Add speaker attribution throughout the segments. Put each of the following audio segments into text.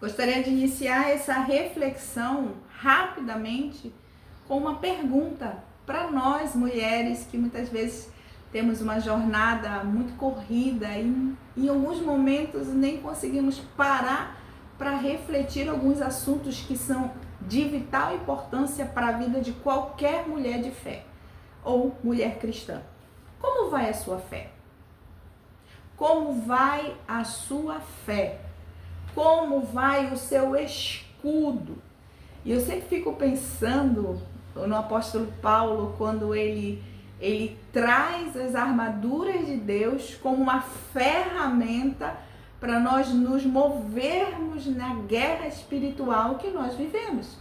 Speaker 1: Gostaria de iniciar essa reflexão rapidamente com uma pergunta para nós mulheres que muitas vezes temos uma jornada muito corrida e em alguns momentos nem conseguimos parar para refletir alguns assuntos que são de vital importância para a vida de qualquer mulher de fé ou mulher cristã. Como vai a sua fé? Como vai a sua fé? Como vai o seu escudo? E eu sempre fico pensando no apóstolo Paulo, quando ele traz as armaduras de Deus como uma ferramenta para nós nos movermos na guerra espiritual que nós vivemos.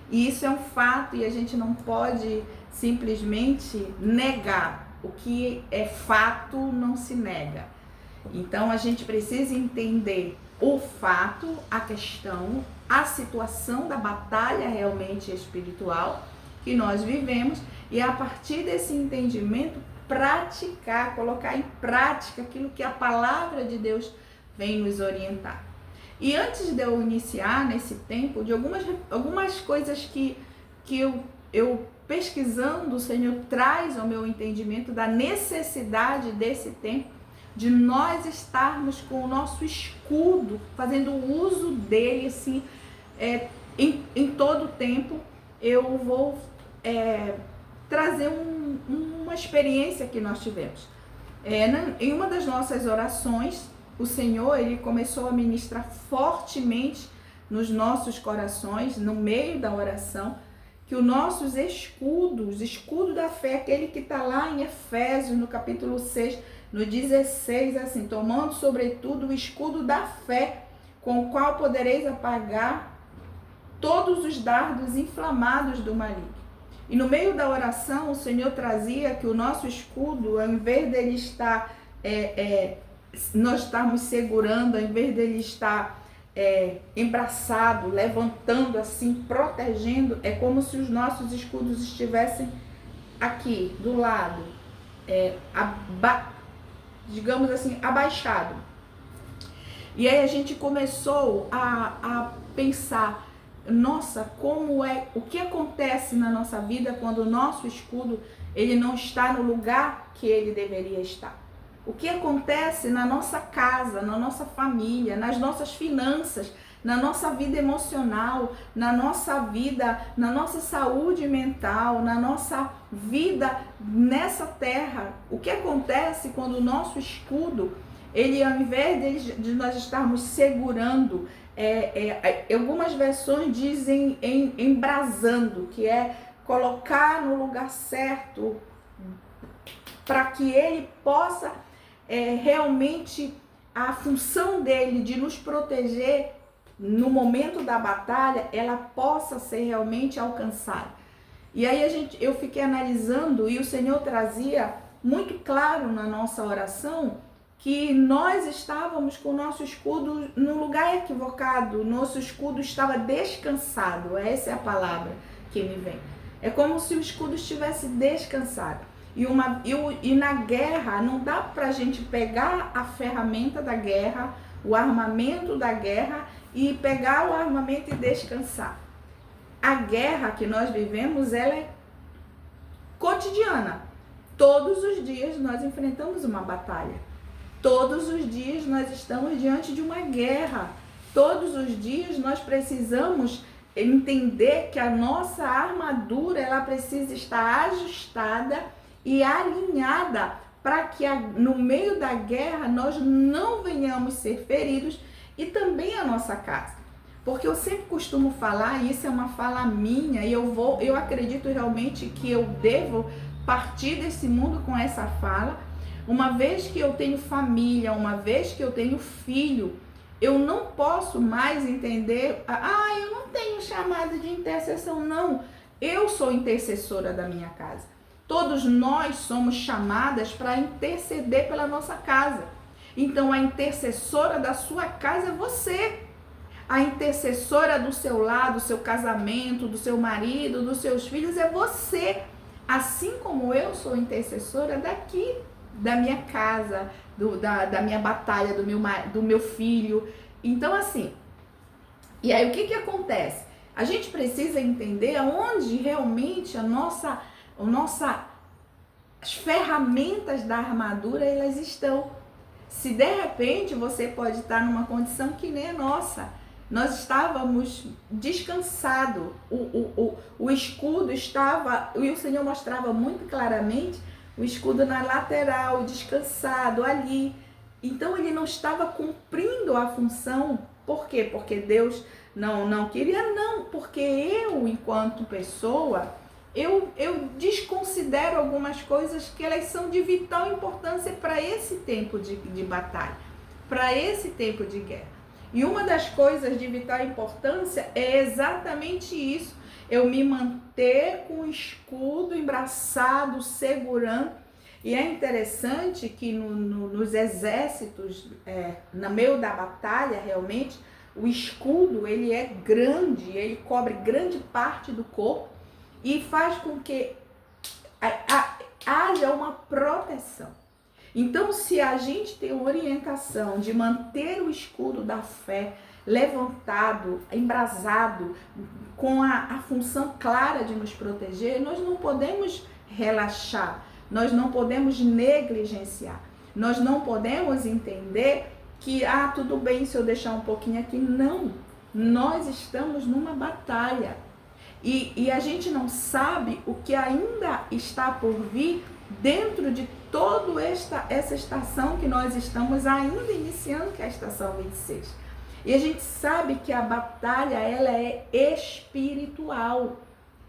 Speaker 1: E isso é um fato e a gente não pode simplesmente negar. O que é fato não se nega. Então a gente precisa entender o fato, a questão, a situação da batalha realmente espiritual que nós vivemos e a partir desse entendimento praticar, colocar em prática aquilo que a palavra de Deus vem nos orientar. E antes de eu iniciar nesse tempo, de algumas coisas que eu pesquisando, o Senhor traz ao meu entendimento da necessidade desse tempo, de nós estarmos com o nosso escudo, fazendo uso dele assim, em todo o tempo. Eu vou trazer uma experiência que nós tivemos. Em uma das nossas orações, o Senhor ele começou a ministrar fortemente nos nossos corações, no meio da oração, que os nossos escudos, escudo da fé, aquele que está lá em Efésios, no capítulo 6, no 16, assim, tomando sobretudo o escudo da fé, com o qual podereis apagar todos os dardos inflamados do maligno. E no meio da oração, o Senhor trazia que o nosso escudo, ao invés dele estar, nós estarmos segurando, ao invés dele estar embraçado, levantando assim, protegendo, é como se os nossos escudos estivessem aqui, do lado, digamos assim, abaixado. E aí a gente começou a pensar, nossa, o que acontece na nossa vida quando o nosso escudo ele não está no lugar que ele deveria estar? O que acontece na nossa casa, na nossa família, nas nossas finanças, na nossa vida emocional, na nossa vida, na nossa saúde mental, na nossa vida nessa terra? O que acontece quando o nosso escudo, ele ao invés de nós estarmos segurando, algumas versões dizem embrasando, que é colocar no lugar certo para que ele possa realmente a função dele de nos proteger no momento da batalha, ela possa ser realmente alcançada. E aí eu fiquei analisando e o Senhor trazia muito claro na nossa oração que nós estávamos com o nosso escudo no lugar equivocado, nosso escudo estava descansado, essa é a palavra que me vem. É como se o escudo estivesse descansado. E na guerra não dá pra gente pegar a ferramenta da guerra, o armamento da guerra e pegar o armamento e descansar. A guerra que nós vivemos, ela é cotidiana. Todos os dias nós enfrentamos uma batalha. Todos os dias nós estamos diante de uma guerra. Todos os dias nós precisamos entender que a nossa armadura ela precisa estar ajustada e alinhada para que no meio da guerra nós não venhamos ser feridos e também a nossa casa. Porque eu sempre costumo falar, e isso é uma fala minha, e eu acredito realmente que eu devo partir desse mundo com essa fala. Uma vez que eu tenho família, uma vez que eu tenho filho, eu não posso mais entender, eu não tenho chamado de intercessão, não. Eu sou intercessora da minha casa. Todos nós somos chamadas para interceder pela nossa casa. Então a intercessora da sua casa é você. A intercessora do seu lar, do seu casamento, do seu marido, dos seus filhos é você. Assim como eu sou intercessora daqui, da minha casa, da minha batalha, do meu filho. Então assim, E aí o que acontece? A gente precisa entender aonde realmente as ferramentas da armadura elas estão. Se de repente você pode estar numa condição que nem a nossa, nós estávamos descansados, o escudo estava, e o Senhor mostrava muito claramente o escudo na lateral, descansado ali. Então ele não estava cumprindo a função. Por quê? Porque Deus não queria, não, porque eu, enquanto pessoa, eu desconsidero algumas coisas que elas são de vital importância para esse tempo de batalha, para esse tempo de guerra. E uma das coisas de vital importância é exatamente isso, eu me manter com o escudo embraçado, segurando. E é interessante que nos exércitos, no meio da batalha, realmente, o escudo ele é grande, ele cobre grande parte do corpo e faz com que haja uma proteção. Então, se a gente tem uma orientação de manter o escudo da fé levantado, embrasado, com a função clara de nos proteger, nós não podemos relaxar, nós não podemos negligenciar, nós não podemos entender que, tudo bem se eu deixar um pouquinho aqui. Não, nós estamos numa batalha e a gente não sabe o que ainda está por vir dentro de toda essa estação que nós estamos ainda iniciando, que é a estação 26. E a gente sabe que a batalha ela é espiritual.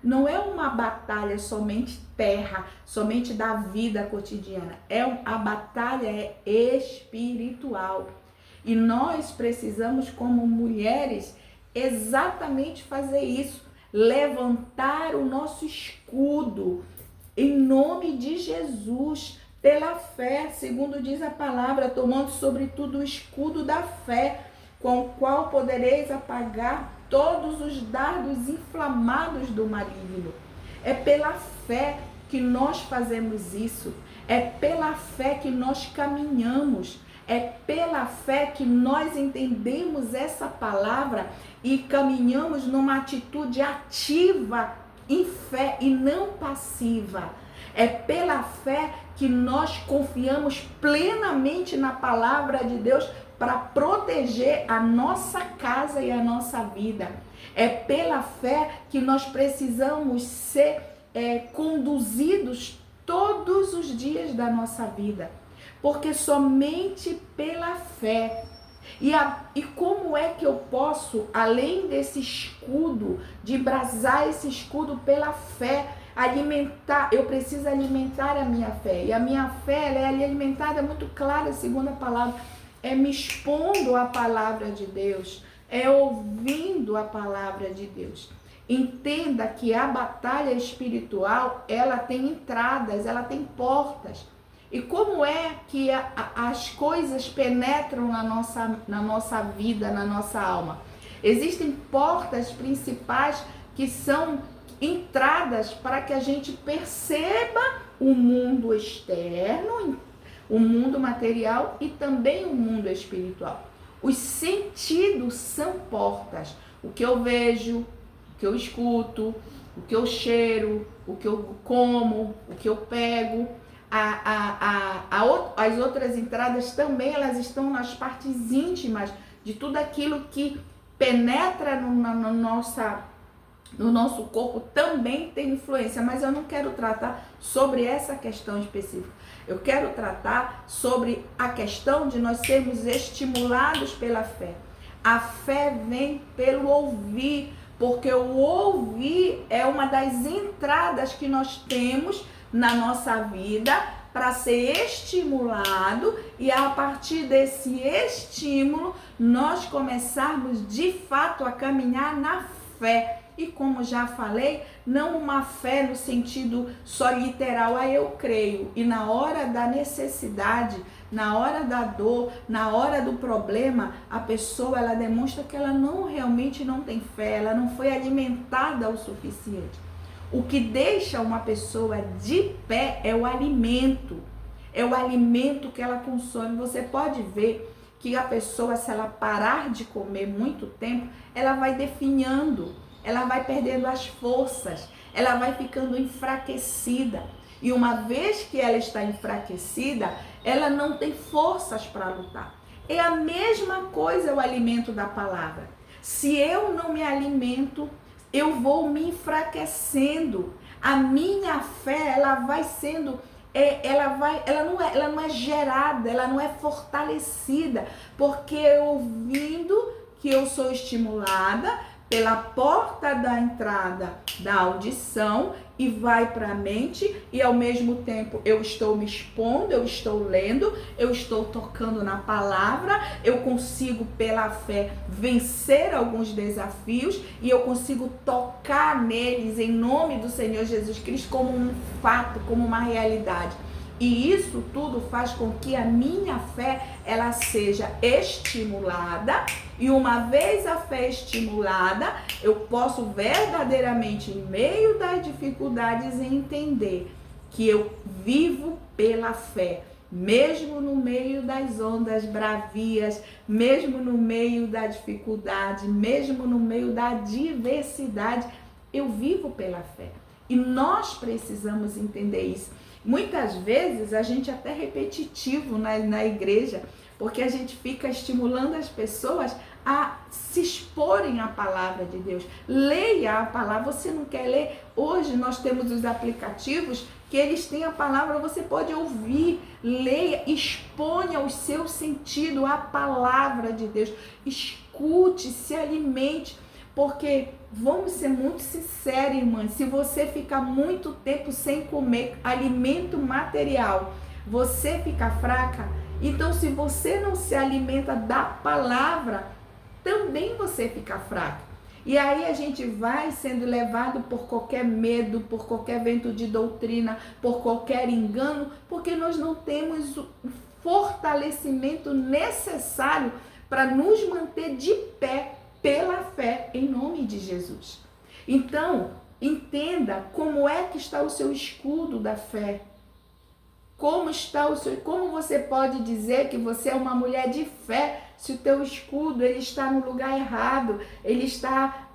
Speaker 1: Não é uma batalha somente terra, somente da vida cotidiana. A batalha é espiritual. E nós precisamos, como mulheres, exatamente fazer isso. Levantar o nosso escudo em nome de Jesus, pela fé, segundo diz a palavra, tomando sobretudo o escudo da fé, com o qual podereis apagar todos os dardos inflamados do maligno. É pela fé que nós fazemos isso, é pela fé que nós caminhamos, é pela fé que nós entendemos essa palavra e caminhamos numa atitude ativa em fé e não passiva. É pela fé que nós confiamos plenamente na palavra de Deus para proteger a nossa casa e a nossa vida. É pela fé que nós precisamos ser conduzidos todos os dias da nossa vida. Porque somente pela fé. E como é que eu posso, além desse escudo, de embrasar esse escudo pela fé, alimentar? Eu preciso alimentar a minha fé. E a minha fé ela é alimentada muito clara, segundo a palavra. É me expondo à palavra de Deus. É ouvindo a palavra de Deus. Entenda que a batalha espiritual, ela tem entradas, ela tem portas. E como é que as coisas penetram na nossa vida, na nossa alma? Existem portas principais que são entradas para que a gente perceba o mundo externo, o mundo material e também o mundo espiritual. Os sentidos são portas. O que eu vejo, o que eu escuto, o que eu cheiro, o que eu como, o que eu pego. As outras entradas também elas estão nas partes íntimas de tudo aquilo que penetra no nosso corpo, também tem influência, mas eu não quero tratar sobre essa questão específica. Eu quero tratar sobre a questão de nós sermos estimulados pela fé. A fé vem pelo ouvir, porque o ouvir é uma das entradas que nós temos na nossa vida para ser estimulado e a partir desse estímulo nós começarmos de fato a caminhar na fé. E como já falei, não uma fé no sentido só literal, eu creio. E na hora da necessidade, na hora da dor, na hora do problema, a pessoa ela demonstra que ela realmente não tem fé, ela não foi alimentada o suficiente. O que deixa uma pessoa de pé é o alimento que ela consome. Você pode ver que a pessoa, se ela parar de comer muito tempo, ela vai definhando, ela vai perdendo as forças, ela vai ficando enfraquecida. E uma vez que ela está enfraquecida, ela não tem forças para lutar. É a mesma coisa o alimento da palavra. Se eu não me alimento, eu vou me enfraquecendo. A minha fé, ela vai sendo, ela não é gerada, ela não é fortalecida, porque ouvindo que eu sou estimulada pela porta da entrada da audição e vai para a mente, e ao mesmo tempo eu estou me expondo, eu estou lendo, eu estou tocando na palavra, eu consigo pela fé vencer alguns desafios e eu consigo tocar neles em nome do Senhor Jesus Cristo como um fato, como uma realidade. E isso tudo faz com que a minha fé, ela seja estimulada, e uma vez a fé estimulada, eu posso verdadeiramente, em meio das dificuldades, entender que eu vivo pela fé, mesmo no meio das ondas bravias, mesmo no meio da dificuldade, mesmo no meio da adversidade, eu vivo pela fé. E nós precisamos entender isso. Muitas vezes a gente é até repetitivo na igreja, porque a gente fica estimulando as pessoas a se exporem à palavra de Deus. Leia a palavra. Você não quer ler? Hoje nós temos os aplicativos que eles têm a palavra, você pode ouvir, leia, exponha o seu sentido à palavra de Deus. Escute, se alimente. Porque, vamos ser muito sinceros, irmãs, se você ficar muito tempo sem comer alimento material, você fica fraca. Então, se você não se alimenta da palavra, também você fica fraca. E aí a gente vai sendo levado por qualquer medo, por qualquer vento de doutrina, por qualquer engano, porque nós não temos o fortalecimento necessário para nos manter de pé pela fé, em nome de Jesus. Então, entenda como é que está o seu escudo da fé. Como você pode dizer que você é uma mulher de fé se o teu escudo ele está no lugar errado, ele está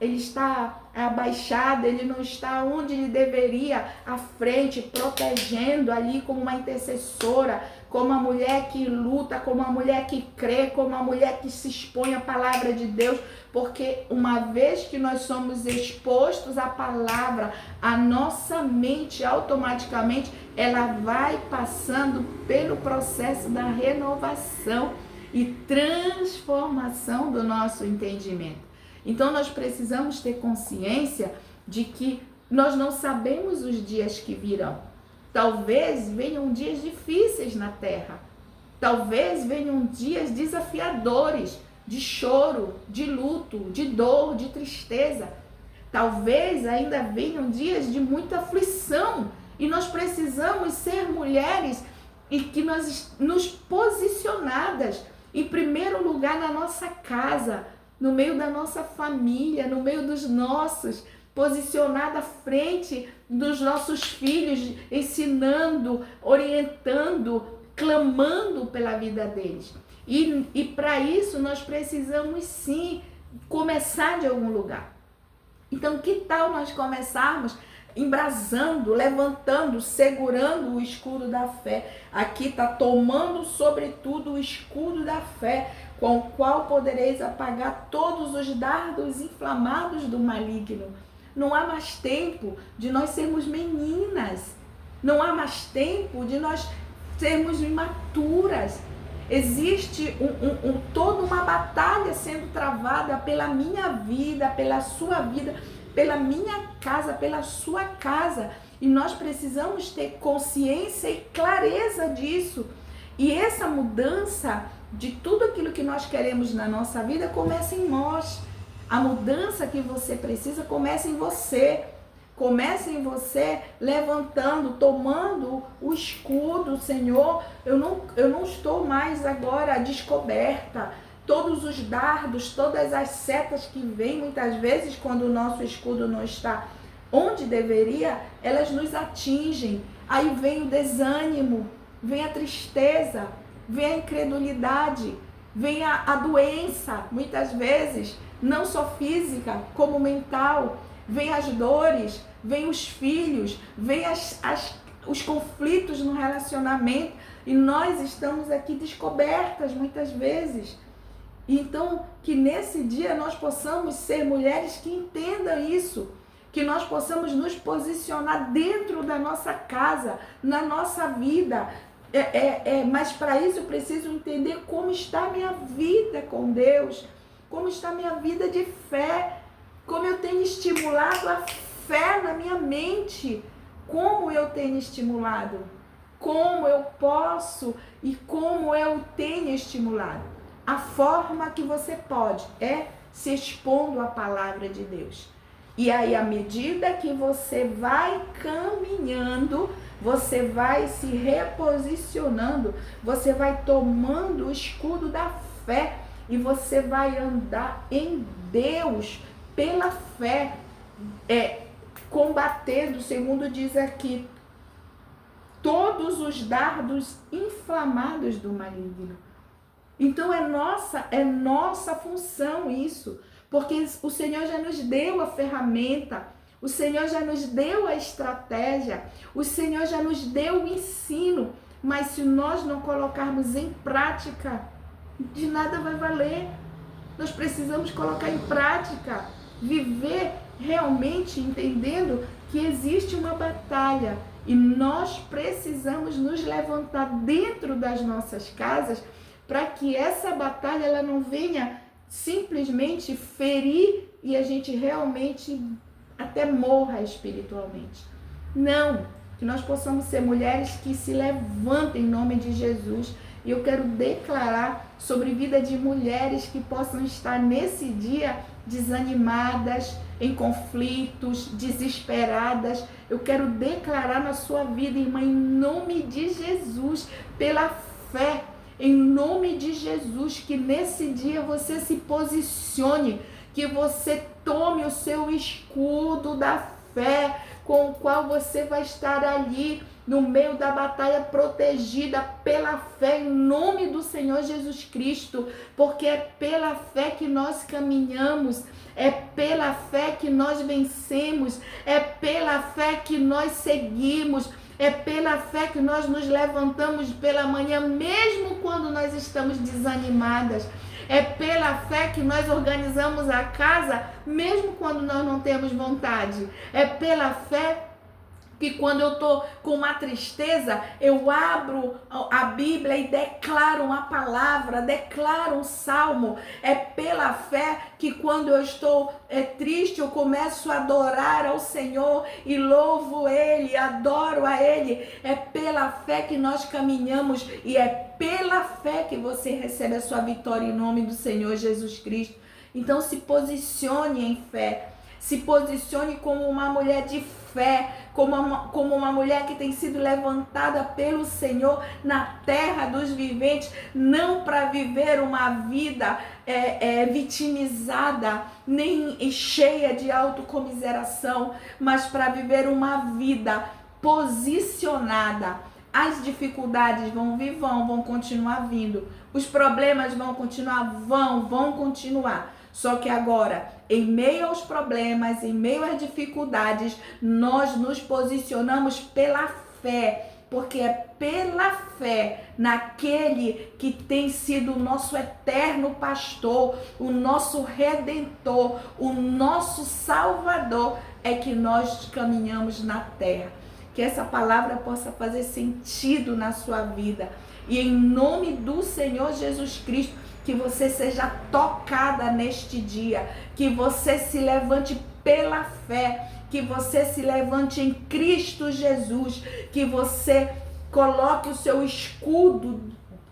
Speaker 1: abaixado, ele não está onde ele deveria, à frente, protegendo ali como uma intercessora, como uma mulher que luta, como uma mulher que crê, como uma mulher que se expõe à palavra de Deus, porque uma vez que nós somos expostos à palavra, a nossa mente automaticamente ela vai passando pelo processo da renovação e transformação do nosso entendimento. Então nós precisamos ter consciência de que nós não sabemos os dias que virão. Talvez venham dias difíceis na terra. Talvez venham dias desafiadores, de choro, de luto, de dor, de tristeza. Talvez ainda venham dias de muita aflição. E nós precisamos ser mulheres e que nós nos posicionadas em primeiro lugar na nossa casa, no meio da nossa família, no meio dos nossos, posicionada à frente dos nossos filhos, ensinando, orientando, clamando pela vida deles. E para isso nós precisamos sim começar de algum lugar. Então que tal nós começarmos embrasando, levantando, segurando o escudo da fé? Aqui está: tomando sobretudo o escudo da fé, com o qual podereis apagar todos os dardos inflamados do maligno. Não há mais tempo de nós sermos meninas. Não há mais tempo de nós sermos imaturas. Existe toda uma batalha sendo travada pela minha vida, pela sua vida, pela minha casa, pela sua casa. E nós precisamos ter consciência e clareza disso. E essa mudança de tudo aquilo que nós queremos na nossa vida começa em nós. A mudança que você precisa começa em você. Começa em você levantando, tomando o escudo. Senhor, eu não estou mais agora descoberta. Todos os dardos, todas as setas que vêm, muitas vezes, quando o nosso escudo não está onde deveria, elas nos atingem. Aí vem o desânimo, vem a tristeza, vem a incredulidade, vem a doença, muitas vezes, não só física, como mental, vem as dores, vem os filhos, vem os conflitos no relacionamento, e nós estamos aqui descobertas muitas vezes. Então, que nesse dia nós possamos ser mulheres que entendam isso, que nós possamos nos posicionar dentro da nossa casa, na nossa vida. Mas para isso eu preciso entender como está a minha vida com Deus, como está a minha vida de fé, como eu tenho estimulado a fé na minha mente, como eu tenho estimulado, como eu posso e como eu tenho estimulado. A forma que você pode é se expondo à palavra de Deus. E aí, à medida que você vai caminhando, você vai se reposicionando, você vai tomando o escudo da fé e você vai andar em Deus pela fé, combatendo, segundo diz aqui, todos os dardos inflamados do maligno. Então é nossa função isso, porque o Senhor já nos deu a ferramenta, o Senhor já nos deu a estratégia, o Senhor já nos deu o ensino, mas se nós não colocarmos em prática, de nada vai valer. Nós precisamos colocar em prática, viver realmente entendendo que existe uma batalha e nós precisamos nos levantar dentro das nossas casas para que essa batalha ela não venha simplesmente ferir e a gente realmente até morra espiritualmente. Não, que nós possamos ser mulheres que se levantem em nome de Jesus. E eu quero declarar sobre vida de mulheres que possam estar nesse dia desanimadas, em conflitos, desesperadas. Eu quero declarar na sua vida, irmã, em nome de Jesus, pela fé, em nome de Jesus, que nesse dia você se posicione, que você tome o seu escudo da fé, com o qual você vai estar ali no meio da batalha protegida pela fé em nome do Senhor Jesus Cristo, porque é pela fé que nós caminhamos, é pela fé que nós vencemos, é pela fé que nós seguimos, é pela fé que nós nos levantamos pela manhã, mesmo quando nós estamos desanimadas. É pela fé que nós organizamos a casa, mesmo quando nós não temos vontade. É pela fé que quando eu estou com uma tristeza, eu abro a Bíblia e declaro uma palavra, declaro um salmo. É pela fé que quando eu estou triste, eu começo a adorar ao Senhor e louvo Ele, adoro a Ele. É pela fé que nós caminhamos e é pela fé que você recebe a sua vitória em nome do Senhor Jesus Cristo. Então se posicione em fé, se posicione como uma mulher de fé, como uma mulher que tem sido levantada pelo Senhor na terra dos viventes, não para viver uma vida vitimizada, nem cheia de autocomiseração, mas para viver uma vida posicionada. As dificuldades vão vir, vão continuar vindo. Os problemas vão continuar, vão continuar. Só que agora, em meio aos problemas, em meio às dificuldades, nós nos posicionamos pela fé, porque é pela fé naquele que tem sido o nosso eterno pastor, o nosso redentor, o nosso salvador, é que nós caminhamos na terra. Que essa palavra possa fazer sentido na sua vida. E em nome do Senhor Jesus Cristo, que você seja tocada neste dia, que você se levante pela fé, que você se levante em Cristo Jesus, que você coloque o seu escudo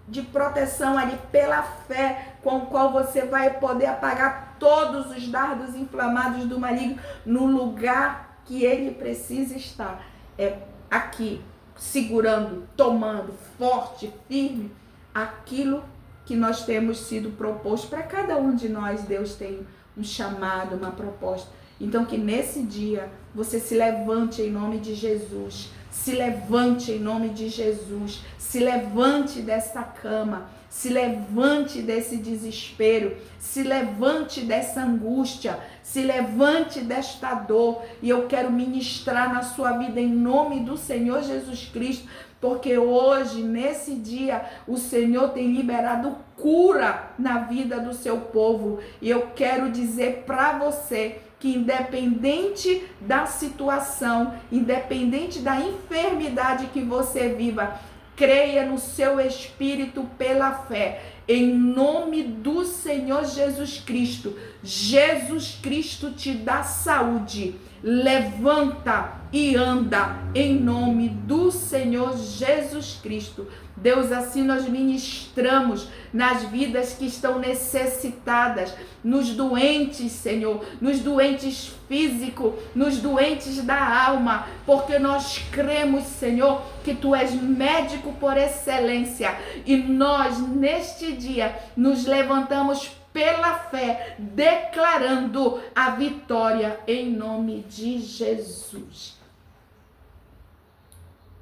Speaker 1: de proteção ali pela fé, com o qual você vai poder apagar todos os dardos inflamados do maligno no lugar que ele precisa estar. É aqui, segurando, tomando, forte, firme, aquilo que nós temos sido proposto. Para cada um de nós, Deus tem um chamado, uma proposta. Então que nesse dia você se levante em nome de Jesus, se levante em nome de Jesus, se levante dessa cama, se levante desse desespero, se levante dessa angústia, se levante desta dor. E eu quero ministrar na sua vida em nome do Senhor Jesus Cristo, porque hoje, nesse dia, o Senhor tem liberado cura na vida do seu povo. E eu quero dizer para você que independente da situação, independente da enfermidade que você viva, creia no seu espírito pela fé. Em nome do Senhor Jesus Cristo. Jesus Cristo te dá saúde. Levanta e anda em nome do Senhor Jesus Cristo. Deus, assim nós ministramos nas vidas que estão necessitadas, nos doentes, Senhor, nos doentes físicos, nos doentes da alma, porque nós cremos, Senhor, que Tu és médico por excelência, e nós neste dia nos levantamos pela fé, declarando a vitória em nome de Jesus.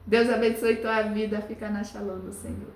Speaker 1: Deus abençoe tua vida. Fica na shalom do Senhor.